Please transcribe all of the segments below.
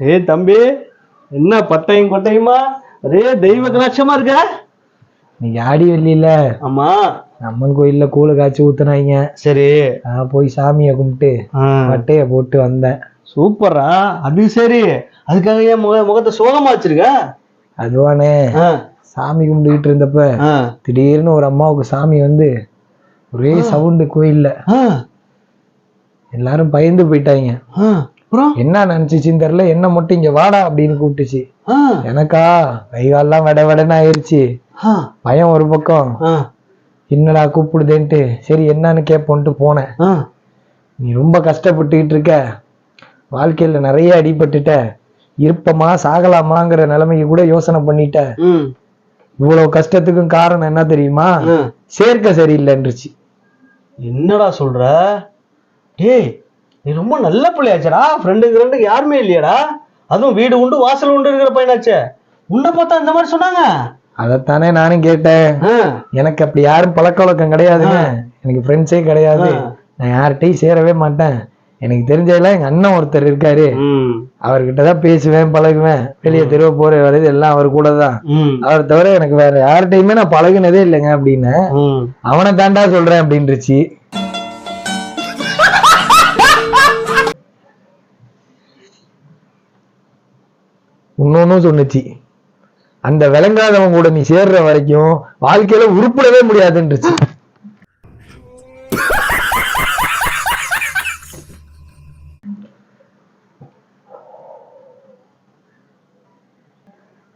டேய் தம்பி, என்ன பட்டையும் கொட்டையுமா ஒரே தெய்வ கலாட்சமா இருக்க? நீ ஆடி வெள்ளியில ஆமா, அம்மன் கோயில்ல கூழ காய்ச்சி ஊத்துனாங்க. சரி. போய் சாமியை கும்பிட்டு பட்டைய போட்டு வந்தேன். சூப்பரா, அது சரி. அதுக்காக ஏன் முகத்தை சோகமா வச்சிருக்க? அதுவானே, சாமி கும்பிட்டுக்கிட்டு இருந்தப்ப திடீர்னு ஒரு அம்மாவுக்கு சாமி வந்து ஒரே சவுண்டு கோயில்ல. எல்லாரும் பயந்து போயிட்டாங்க. என்ன நினைச்சிச்சின்னு தெரியல, என்ன மட்டும் இங்க வாடா அப்படின்னு கூப்பிட்டுச்சு. எனக்கா கைகாலெல்லாம் விட விடன்னு ஆயிடுச்சு. பயம் ஒரு பக்கம், என்னடா கூப்பிடுதேன்ட்டு சரி என்னன்னு கேட்போன்ட்டு போனேன். நீ ரொம்ப கஷ்டப்பட்டுக்கிட்டு இருக்க, வாழ்க்கையில நிறைய அடிபட்டுட்ட, இருப்பமா சாகலாமாங்கிற நிலைமைக்கு கூட யோசனை பண்ணிட்ட. இவ்வளவு கஷ்டத்துக்கும் காரணம் என்ன தெரியுமா? சேர்க்க சரியில்லைன்றுச்சு. என்னடா சொல்ற? டேய், நீ ரொம்ப நல்ல பிள்ளையாச்சடா. ஃப்ரெண்டுக்கு யாருமே இல்லையாடா? அதுவும் வீடு உண்டு வாசல் உண்டு இருக்கிற பையனாச்சே. உன்னை பார்த்தா இந்த மாதிரி சொன்னாங்க? அதைத்தானே நானும் கேட்டேன். எனக்கு அப்படி யாரும் பழக்க வழக்கம் கிடையாதுங்க. எனக்கு ஃப்ரெண்ட்ஸே கிடையாது. நான் யார்கிட்டையும் சேரவே மாட்டேன். எனக்கு தெரிஞ்சதுல எங்க அண்ணன் ஒருத்தர் இருக்காரு, அவர்கிட்டதான் பேசுவேன் பழகுவேன். வெளியே தெருவ போற வரைது எல்லாம் அவர் கூட தான். அவர் தவிர எனக்கு வேற யார்கிட்டையுமே நான் பழகுனதே இல்லைங்க அப்படின்னு. அவனை தாண்டா சொல்றேன் அப்படின்றுச்சு. இன்னொன்னும் சொன்னுச்சு, அந்த விளங்காதவன் கூட நீ சேர்ற வரைக்கும் வாழ்க்கையில உருப்பிடவே முடியாதுன்றுச்சு.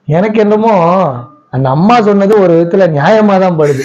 எனக்கு என்னமோ அந்த அம்மா சொன்னது ஒரு விதத்துல நியாயமா தான் படுது.